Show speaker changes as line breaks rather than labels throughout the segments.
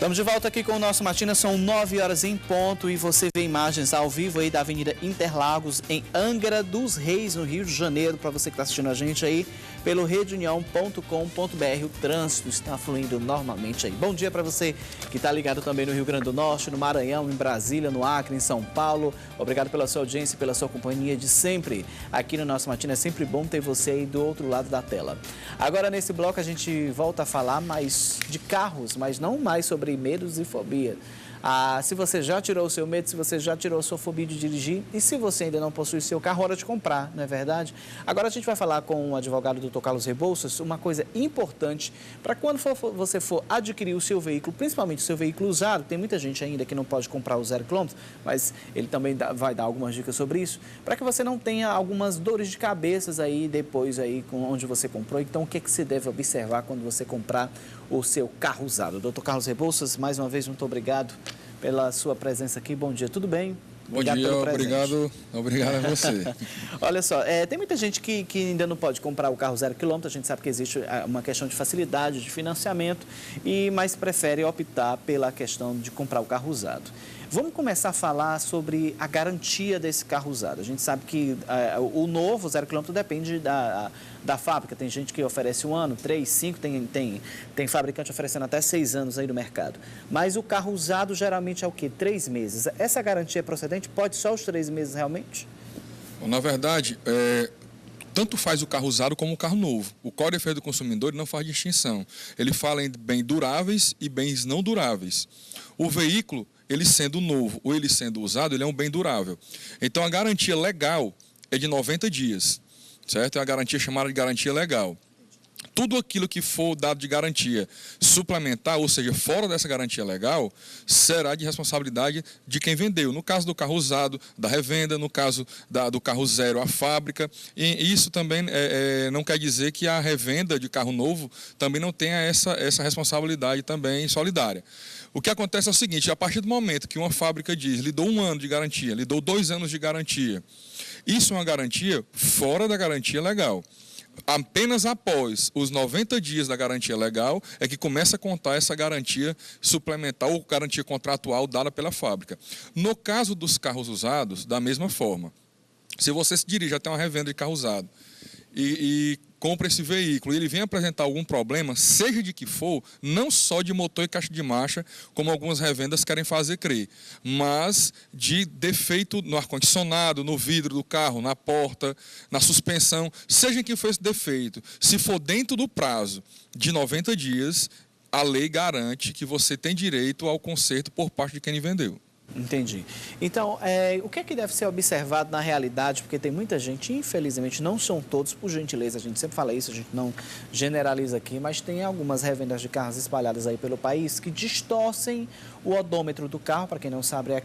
Estamos de volta aqui com o nosso Matina, são 9 horas em ponto e você vê imagens ao vivo aí da Avenida Interlagos, em Angra dos Reis, no Rio de Janeiro, para você que está assistindo a gente aí pelo redeunião.com.br. O trânsito está fluindo normalmente aí. Bom dia para você que está ligado também no Rio Grande do Norte, no Maranhão, em Brasília, no Acre, em São Paulo. Obrigado pela sua audiência e pela sua companhia de sempre. Aqui no nosso Matina é sempre bom ter você aí do outro lado da tela. Agora nesse bloco a gente volta a falar mais de carros, mas não mais sobre medos e fobia. Se você já tirou o seu medo, se você já tirou a sua fobia de dirigir e se você ainda não possui seu carro, hora de comprar, não é verdade? Agora a gente vai falar com o advogado Dr. Carlos Rebouças uma coisa importante para quando você for adquirir o seu veículo, principalmente o seu veículo usado. Tem muita gente ainda que não pode comprar o 0 km, mas ele também vai dar algumas dicas sobre isso, para que você não tenha algumas dores de cabeças aí depois aí onde você comprou. Então o que você deve observar quando você comprar o seu carro usado? Dr. Carlos Rebouças, mais uma vez, muito obrigado pela sua presença aqui. Bom dia, tudo bem?
Obrigado. Bom dia, obrigado a você.
Olha só, tem muita gente que ainda não pode comprar o carro 0 km, a gente sabe que existe uma questão de facilidade, de financiamento, mas prefere optar pela questão de comprar o carro usado. Vamos começar a falar sobre a garantia desse carro usado. A gente sabe que o novo 0 km depende da fábrica. Tem gente que oferece 1 ano, 3, 5, tem fabricante oferecendo até 6 anos aí no mercado. Mas o carro usado geralmente é o quê? 3 meses. Essa garantia é procedente? Pode só os 3 meses realmente?
Bom, na verdade, tanto faz o carro usado como o carro novo. O Código de Defesa do Consumidor não faz distinção. Ele fala em bens duráveis e bens não duráveis. O veículo, ele sendo novo ou ele sendo usado, ele é um bem durável. Então, a garantia legal é de 90 dias, certo? É a garantia chamada de garantia legal. Tudo aquilo que for dado de garantia suplementar, ou seja, fora dessa garantia legal, será de responsabilidade de quem vendeu. No caso do carro usado, da revenda, no caso do carro zero, a fábrica. E isso também não quer dizer que a revenda de carro novo também não tenha essa responsabilidade também solidária. O que acontece é o seguinte: a partir do momento que uma fábrica diz, lhe dou 1 ano de garantia, lhe dou 2 anos de garantia, isso é uma garantia fora da garantia legal. Apenas após os 90 dias da garantia legal é que começa a contar essa garantia suplementar ou garantia contratual dada pela fábrica. No caso dos carros usados, da mesma forma. Se você se dirige até uma revenda de carro usado e compra esse veículo e ele vem apresentar algum problema, seja de que for, não só de motor e caixa de marcha, como algumas revendas querem fazer crer, mas de defeito no ar-condicionado, no vidro do carro, na porta, na suspensão, seja em que for esse defeito, se for dentro do prazo de 90 dias, a lei garante que você tem direito ao conserto por parte de quem lhe vendeu.
Entendi. Então, o que é que deve ser observado na realidade? Porque tem muita gente, infelizmente, não são todos, por gentileza, a gente sempre fala isso, a gente não generaliza aqui, mas tem algumas revendas de carros espalhadas aí pelo país que distorcem o odômetro do carro. Para quem não sabe, é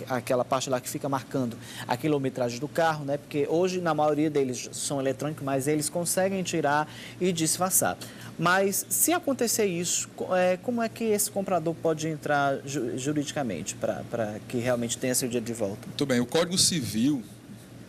aquela parte lá que fica marcando a quilometragem do carro, né? Porque hoje, na maioria deles, são eletrônicos, mas eles conseguem tirar e disfarçar. Mas, se acontecer isso, como é que esse comprador pode entrar juridicamente para que realmente tenha seu dinheiro de volta?
Muito bem, o Código Civil,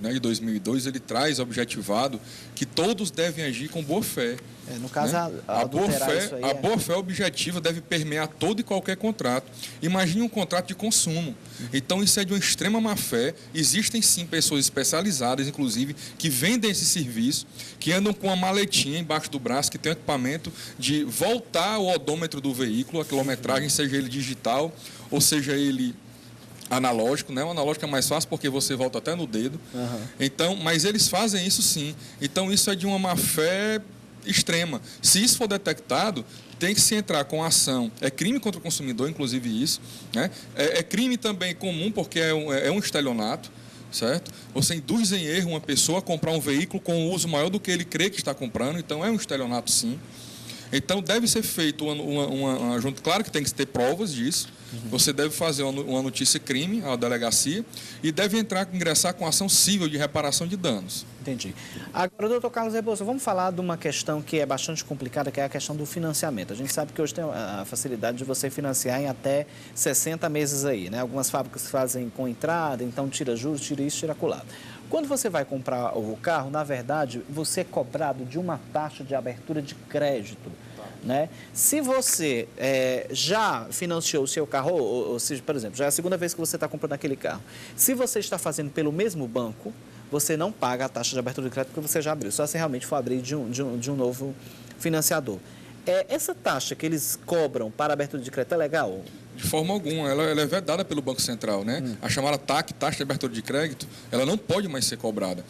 né, de 2002, ele traz objetivado que todos devem agir com boa fé.
No caso,
né? A boa fé objetiva deve permear todo e qualquer contrato. Imagine um contrato de consumo. Então, isso é de uma extrema má-fé. Existem, sim, pessoas especializadas, inclusive, que vendem esse serviço, que andam com uma maletinha embaixo do braço, que tem um equipamento de voltar o odômetro do veículo, a quilometragem, seja ele digital, ou seja ele analógico, né? O analógico é mais fácil porque você volta até no dedo. Então, mas eles fazem isso, sim. Então, isso é de uma má-fé extrema. Se isso for detectado, tem que se entrar com ação. É crime contra o consumidor, inclusive isso, né? É crime também comum, porque é um estelionato, certo? Você induz em erro uma pessoa a comprar um veículo com um uso maior do que ele crê que está comprando, então é um estelionato, sim. Então, deve ser feito claro que tem que ter provas disso. Você deve fazer uma notícia-crime à delegacia e deve ingressar com ação civil de reparação de danos.
Entendi. Agora, doutor Carlos Rebouças, vamos falar de uma questão que é bastante complicada, que é a questão do financiamento. A gente sabe que hoje tem a facilidade de você financiar em até 60 meses aí, né? Algumas fábricas fazem com entrada, então tira juros, tira isso, tira acolá. Quando você vai comprar o carro, na verdade, você é cobrado de uma taxa de abertura de crédito. Né? Se você já financiou o seu carro, ou seja, por exemplo, já é a segunda vez que você está comprando aquele carro, se você está fazendo pelo mesmo banco, você não paga a taxa de abertura de crédito porque você já abriu, só se realmente for abrir de um novo financiador. Essa taxa que eles cobram para a abertura de crédito é legal?
De forma alguma, ela é vedada pelo Banco Central, né? A chamada TAC, taxa de abertura de crédito, ela não pode mais ser cobrada.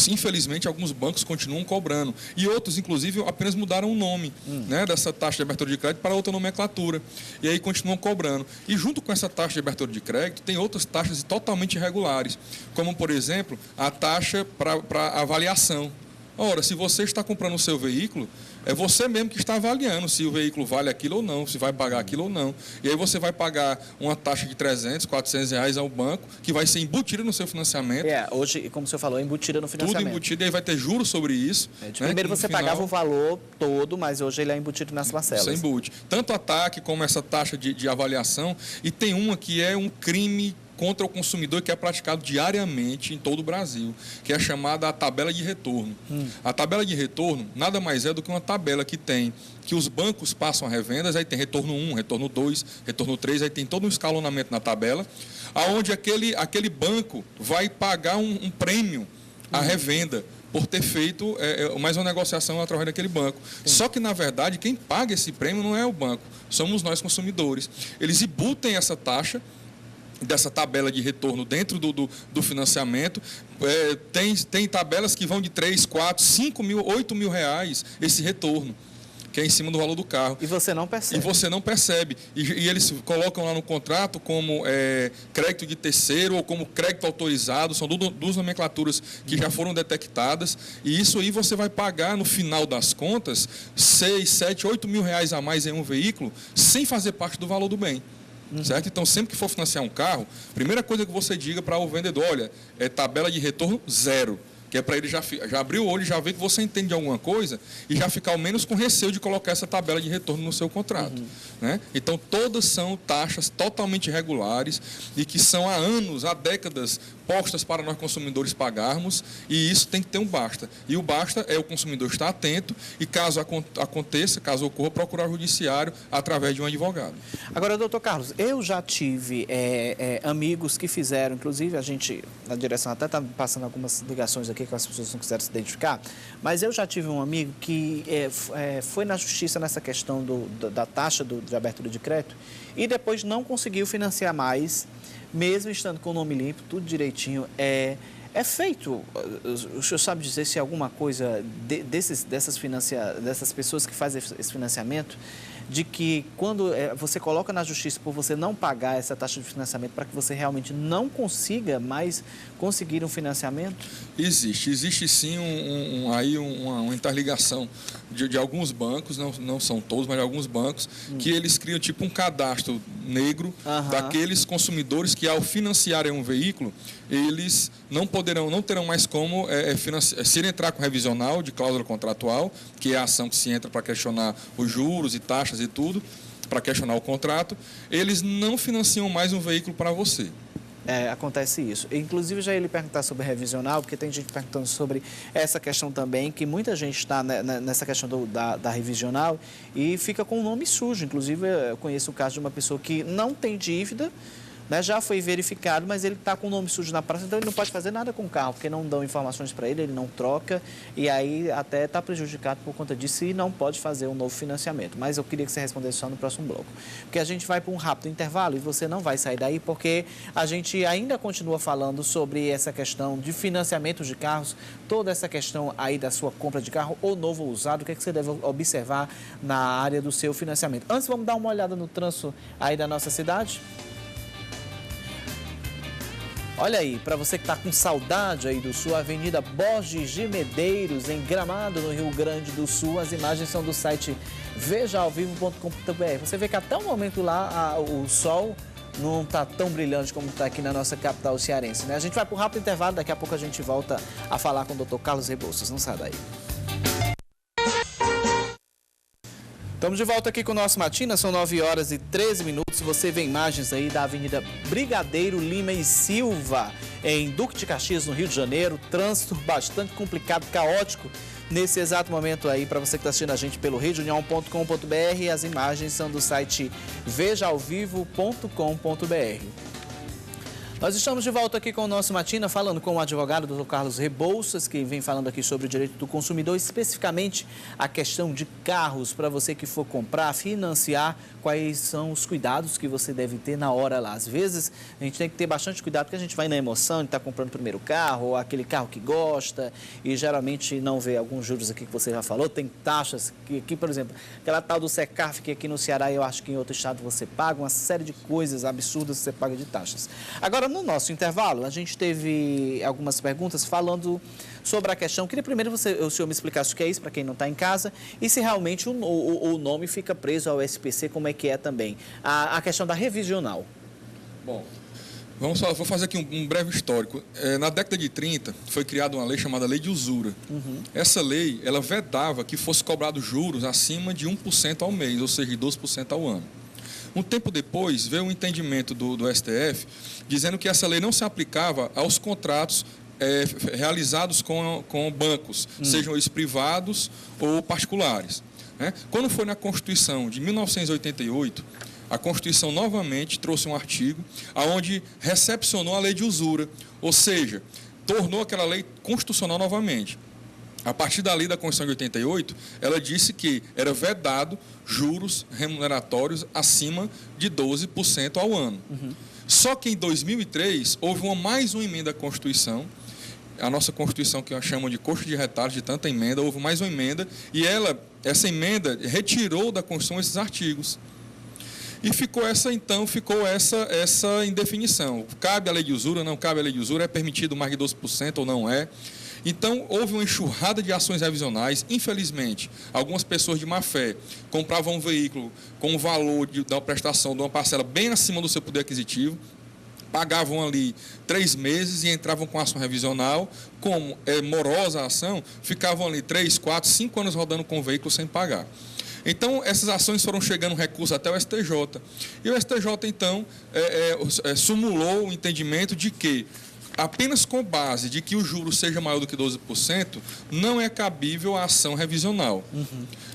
Infelizmente, alguns bancos continuam cobrando e outros, inclusive, apenas mudaram o nome, né, dessa taxa de abertura de crédito para outra nomenclatura e aí continuam cobrando. E junto com essa taxa de abertura de crédito, tem outras taxas totalmente irregulares, como, por exemplo, a taxa para avaliação. Ora, se você está comprando o seu veículo, é você mesmo que está avaliando se o veículo vale aquilo ou não, se vai pagar aquilo ou não. E aí você vai pagar uma taxa de 300, 400 reais ao banco, que vai ser embutida no seu financiamento.
Hoje, como o senhor falou, é embutida no financiamento.
Tudo embutido, e aí vai ter juros sobre isso. Né?
Primeiro você pagava o valor todo, mas hoje ele é embutido nas parcelas.
Você embute. Tanto a TAC como essa taxa de avaliação. E tem uma que é um crime contra o consumidor que é praticado diariamente em todo o Brasil, que é chamada a tabela de retorno. A tabela de retorno nada mais é do que uma tabela que os bancos passam a revendas, aí tem retorno 1, retorno 2, retorno 3, aí tem todo um escalonamento na tabela, aonde aquele banco vai pagar um prêmio à revenda por ter feito mais uma negociação através daquele banco. Só que, na verdade, quem paga esse prêmio não é o banco, somos nós consumidores. Eles embutem essa taxa dessa tabela de retorno dentro do financiamento. Tem tabelas que vão de 3, 4, 5 mil, 8 mil reais esse retorno, que é em cima do valor do carro.
E você não percebe. E eles colocam lá no contrato como crédito de terceiro ou como crédito autorizado, são duas nomenclaturas que já foram detectadas, e isso aí você vai pagar no final das contas 6, 7, 8 mil reais a mais em um veículo sem fazer parte do valor do bem. Certo? Então, sempre que for financiar um carro, primeira coisa que você diga para o vendedor, olha, é tabela de retorno 0, que é para ele já abrir o olho e já ver que você entende de alguma coisa e já ficar ao menos com receio de colocar essa tabela de retorno no seu contrato. Né? Então, todas são taxas totalmente irregulares e que são há anos, há décadas, postas para nós consumidores pagarmos, e isso tem que ter um basta. E o basta é o consumidor estar atento e, caso aconteça, caso ocorra, procurar o judiciário através de um advogado. Agora, doutor Carlos, eu já tive amigos que fizeram, inclusive a gente, na direção até está passando algumas ligações aqui que as pessoas não quiseram se identificar, mas eu já tive um amigo que foi na justiça nessa questão da taxa de abertura de crédito e depois não conseguiu financiar mais, mesmo estando com o nome limpo, tudo direitinho. É feito, o senhor sabe dizer se alguma coisa dessas pessoas que fazem esse financiamento, de que quando você coloca na justiça por você não pagar essa taxa de financiamento para que você realmente não consiga mais conseguir um financiamento?
Existe sim uma interligação de alguns bancos, não são todos, mas de alguns bancos, que eles criam tipo um cadastro negro daqueles consumidores que, ao financiarem um veículo, eles não terão mais como se ele entrar com revisional de cláusula contratual, que é a ação que se entra para questionar os juros e taxas e tudo, para questionar o contrato, eles não financiam mais um veículo para você.
Acontece isso. Inclusive, já ia lhe perguntar sobre revisional, porque tem gente perguntando sobre essa questão também, que muita gente está nessa questão da revisional e fica com o nome sujo. Inclusive, eu conheço o caso de uma pessoa que não tem dívida, né, já foi verificado, mas ele está com o nome sujo na praça, então ele não pode fazer nada com o carro, porque não dão informações para ele não troca, e aí até está prejudicado por conta disso e não pode fazer um novo financiamento. Mas eu queria que você respondesse só no próximo bloco, porque a gente vai para um rápido intervalo e você não vai sair daí, porque a gente ainda continua falando sobre essa questão de financiamento de carros, toda essa questão aí da sua compra de carro ou novo ou usado, o que é que você deve observar na área do seu financiamento. Antes, vamos dar uma olhada no trânsito aí da nossa cidade? Olha aí, para você que está com saudade aí do Sul, Avenida Borges de Medeiros, em Gramado, no Rio Grande do Sul. As imagens são do site vejaalvivo.com.br. Você vê que até o momento lá o sol não está tão brilhante como está aqui na nossa capital cearense, né? A gente vai para um rápido intervalo, daqui a pouco a gente volta a falar com o Dr. Carlos Rebouças. Não sai daí. Estamos de volta aqui com o nosso Matina, são 9 horas e 13 minutos. Você vê imagens aí da Avenida Brigadeiro Lima e Silva, em Duque de Caxias, no Rio de Janeiro. Trânsito bastante complicado, caótico nesse exato momento aí, para você que está assistindo a gente pelo redeunião.com.br. As imagens são do site vejaalvivo.com.br. Nós estamos de volta aqui com o nosso Matina, falando com o advogado Dr. Carlos Rebouças, que vem falando aqui sobre o direito do consumidor, especificamente a questão de carros, para você que for comprar, financiar, quais são os cuidados que você deve ter na hora lá. Às vezes, a gente tem que ter bastante cuidado, porque a gente vai na emoção de estar comprando o primeiro carro, ou aquele carro que gosta, e geralmente não vê alguns juros aqui que você já falou, tem taxas, que aqui, por exemplo, aquela tal do Secaf, que aqui no Ceará, eu acho que em outro estado você paga, uma série de coisas absurdas que você paga de taxas. Agora, no nosso intervalo, a gente teve algumas perguntas falando sobre a questão. Queria primeiro o senhor me explicasse o que é isso, para quem não está em casa, e se realmente o nome fica preso ao SPC, como é que é também. A questão da revisional.
Bom, vou fazer aqui um breve histórico. Na década de 30, foi criada uma lei chamada Lei de Usura. Essa lei, ela vedava que fosse cobrado juros acima de 1% ao mês, ou seja, de 12% ao ano. Um tempo depois, veio um entendimento do STF dizendo que essa lei não se aplicava aos contratos realizados com bancos, sejam eles privados ou particulares. Quando foi na Constituição de 1988, a Constituição novamente trouxe um artigo onde recepcionou a lei de usura, ou seja, tornou aquela lei constitucional novamente. A partir da lei da Constituição de 88, ela disse que era vedado juros remuneratórios acima de 12% ao ano. Só que em 2003, houve mais uma emenda à Constituição, a nossa Constituição, que chamam de coxo de retalhos de tanta emenda, houve mais uma emenda, e essa emenda retirou da Constituição esses artigos. E ficou essa indefinição. Cabe a lei de usura, não cabe a lei de usura, é permitido mais de 12% ou não é? Então, houve uma enxurrada de ações revisionais. Infelizmente, algumas pessoas de má fé compravam um veículo com o valor da prestação de uma parcela bem acima do seu poder aquisitivo, pagavam ali 3 meses e entravam com ação revisional. Como é morosa a ação, ficavam ali 3, 4, 5 anos rodando com o veículo sem pagar. Então, essas ações foram chegando recurso até o STJ. E o STJ, então, sumulou o entendimento de que apenas com base de que o juro seja maior do que 12%, não é cabível a ação revisional.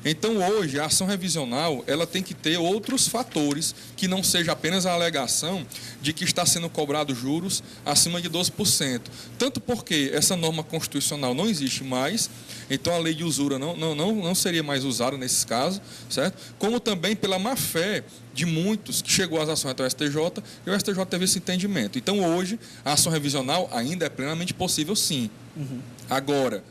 Então, hoje, a ação revisional ela tem que ter outros fatores que não seja apenas a alegação de que está sendo cobrado juros acima de 12%. Tanto porque essa norma constitucional não existe mais, então a lei de usura não seria mais usada nesses casos, certo? Como também pela má-fé de muitos que chegou às ações até o STJ, e o STJ teve esse entendimento. Então, hoje, a ação revisional ainda é plenamente possível, sim. Agora,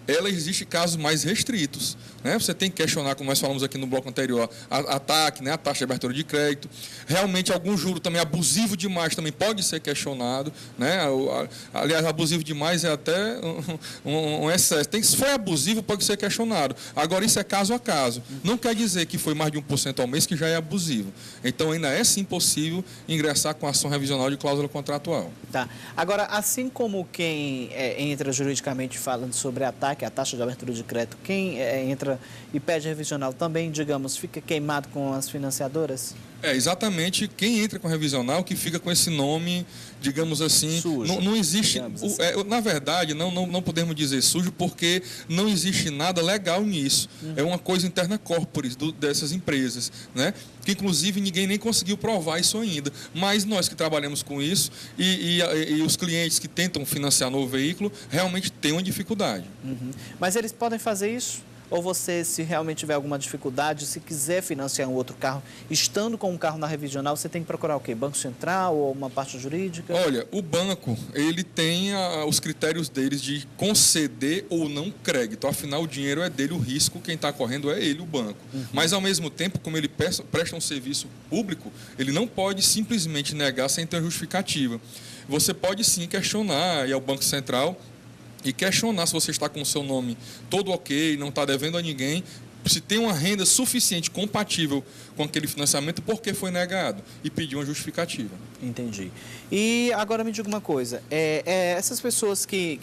ela existe casos mais restritos, né? Você tem que questionar, como nós falamos aqui no bloco anterior, a TAC, né? A taxa de abertura de crédito. Realmente, algum juro também abusivo demais também pode ser questionado, né? Aliás, abusivo demais é até um excesso. Se for abusivo, pode ser questionado. Agora, isso é caso a caso. Não quer dizer que foi mais de 1% ao mês que já é abusivo. Então, ainda é sim possível ingressar com ação revisional de cláusula contratual.
Tá. Agora, assim como quem entra juridicamente falando sobre a TAC, a taxa de abertura de crédito, quem entra e pede revisional também, digamos, fica queimado com as financiadoras?
Exatamente, quem entra com revisional que fica com esse nome, digamos assim, sujo, não existe, assim. Na verdade, não podemos dizer sujo, porque não existe nada legal nisso. É uma coisa interna corporis dessas empresas, né? Que inclusive ninguém nem conseguiu provar isso ainda. Mas nós que trabalhamos com isso e os clientes que tentam financiar novo veículo realmente têm uma dificuldade.
Mas eles podem fazer isso? Ou você, se realmente tiver alguma dificuldade, se quiser financiar um outro carro, estando com um carro na revisional, você tem que procurar o quê? Banco Central ou uma parte jurídica?
Olha, o banco, ele tem os critérios deles de conceder ou não crédito. Afinal, o dinheiro é dele, o risco, quem está correndo é ele, o banco. Mas, ao mesmo tempo, como ele presta um serviço público, ele não pode simplesmente negar sem ter justificativa. Você pode, sim, questionar, ir ao Banco Central e questionar se você está com o seu nome todo ok, não está devendo a ninguém, se tem uma renda suficiente, compatível com aquele financiamento, por que foi negado? E pedir uma justificativa.
Entendi. E agora me diga uma coisa, essas pessoas que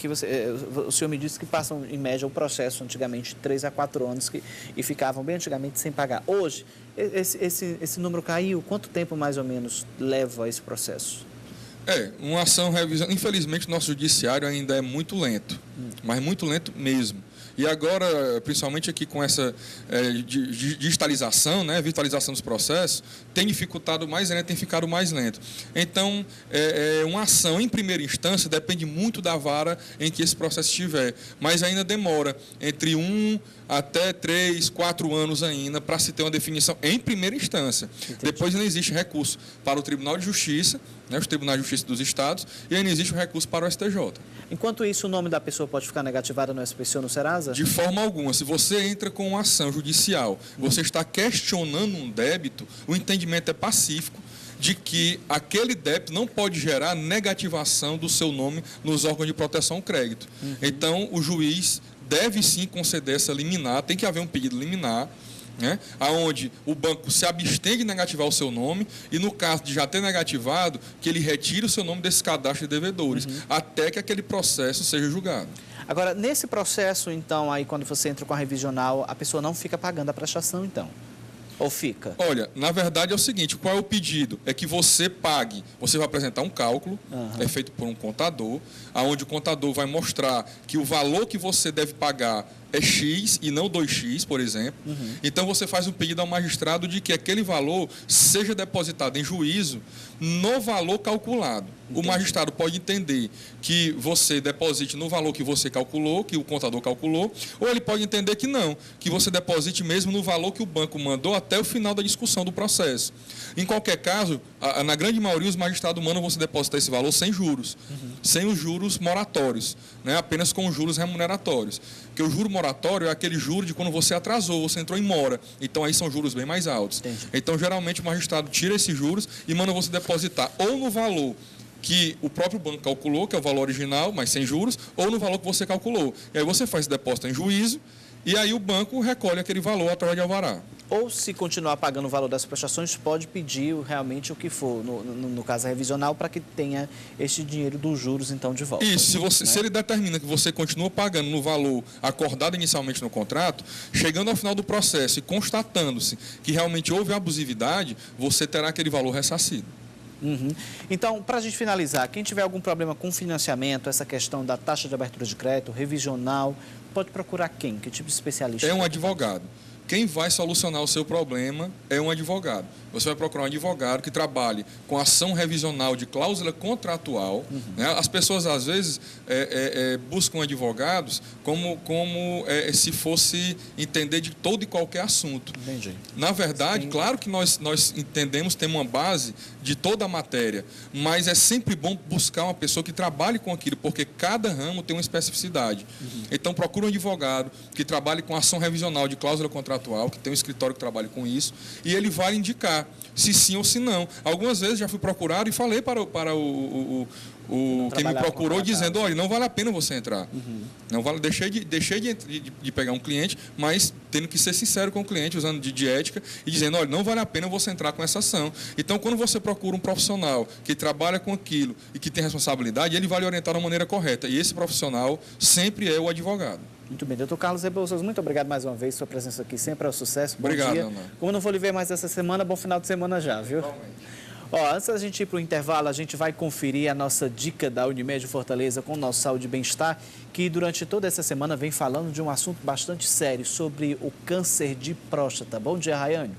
o senhor me disse que passam, em média, o processo antigamente 3 a 4 anos e ficavam bem antigamente sem pagar. Hoje, esse número caiu? Quanto tempo mais ou menos leva esse processo?
Uma ação revisão. Infelizmente, nosso judiciário ainda é muito lento, mas muito lento mesmo. E agora, principalmente aqui com essa digitalização, né, virtualização dos processos, tem dificultado mais lento, tem ficado mais lento. Então, uma ação em primeira instância depende muito da vara em que esse processo estiver, mas ainda demora entre 1 até 3, 4 anos ainda para se ter uma definição em primeira instância. Entendi. Depois ainda existe recurso para o Tribunal de Justiça, né, os Tribunais de Justiça dos Estados, e ainda existe o recurso para o STJ.
Enquanto isso, o nome da pessoa pode ficar negativado no SPC ou no Serasa?
De forma alguma. Se você entra com uma ação judicial, você está questionando um débito, o entendimento é pacífico de que aquele débito não pode gerar negativação do seu nome nos órgãos de proteção ao crédito. Então, o juiz deve sim conceder essa liminar, tem que haver um pedido liminar, né, onde o banco se abstém de negativar o seu nome e, no caso de já ter negativado, que ele retire o seu nome desse cadastro de devedores, até que aquele processo seja julgado.
Agora, nesse processo, então, aí quando você entra com a revisional, a pessoa não fica pagando a prestação, então? Ou fica?
Olha, na verdade é o seguinte, qual é o pedido? É que você pague, você vai apresentar um cálculo, é feito por um contador, onde o contador vai mostrar que o valor que você deve pagar é X e não 2X, por exemplo. Então, você faz um pedido ao magistrado de que aquele valor seja depositado em juízo no valor calculado. O magistrado pode entender que você deposite no valor que você calculou, que o contador calculou, ou ele pode entender que não, que você deposite mesmo no valor que o banco mandou até o final da discussão do processo. Em qualquer caso, na grande maioria, os magistrados mandam você depositar esse valor sem juros, sem os juros moratórios, né? Apenas com os juros remuneratórios. Porque o juro moratório é aquele juro de quando você atrasou, você entrou em mora. Então, aí são juros bem mais altos.
Entendi.
Então, geralmente, o magistrado tira esses juros e manda você depositar ou no valor que o próprio banco calculou, que é o valor original, mas sem juros, ou no valor que você calculou. E aí você faz esse depósito em juízo e aí o banco recolhe aquele valor através de alvará.
Ou, se continuar pagando o valor das prestações, pode pedir realmente o que for, no caso revisional, para que tenha este dinheiro dos juros, então, de volta.
Isso, se ele determina que você continua pagando no valor acordado inicialmente no contrato, chegando ao final do processo e constatando-se que realmente houve abusividade, você terá aquele valor ressarcido.
Então, para a gente finalizar, quem tiver algum problema com financiamento, essa questão da taxa de abertura de crédito, revisional, pode procurar quem? Que tipo de especialista?
É um advogado. Quem vai solucionar o seu problema é um advogado. Você vai procurar um advogado que trabalhe com ação revisional de cláusula contratual. Né? As pessoas, às vezes, buscam advogados como se fosse entender de todo e qualquer assunto.
Entendi.
Na verdade, claro que nós entendemos, temos uma base de toda a matéria, mas é sempre bom buscar uma pessoa que trabalhe com aquilo, porque cada ramo tem uma especificidade. Então, procura um advogado que trabalhe com ação revisional de cláusula contratual, que tem um escritório que trabalhe com isso, e ele vai indicar se sim ou se não. Algumas vezes já fui procurado e falei para quem me procurou dizendo, olha, não vale a pena você entrar. Não vale, deixei de pegar um cliente, mas tendo que ser sincero com o cliente, usando de ética e dizendo, olha, não vale a pena você entrar com essa ação. Então, quando você procura um profissional que trabalha com aquilo e que tem responsabilidade, ele vai lhe orientar da maneira correta. E esse profissional sempre é o advogado.
Muito bem, doutor Carlos Rebouças, muito obrigado mais uma vez, sua presença aqui sempre é um sucesso. Bom
Obrigado,
dia.
Ana.
Como não vou lhe ver mais essa semana, bom final de semana já, viu? Antes da gente ir para o intervalo, a gente vai conferir a nossa dica da Unimed Fortaleza com o nosso Saúde e Bem-Estar, que durante toda essa semana vem falando de um assunto bastante sério sobre o câncer de próstata. Bom dia, Rayane.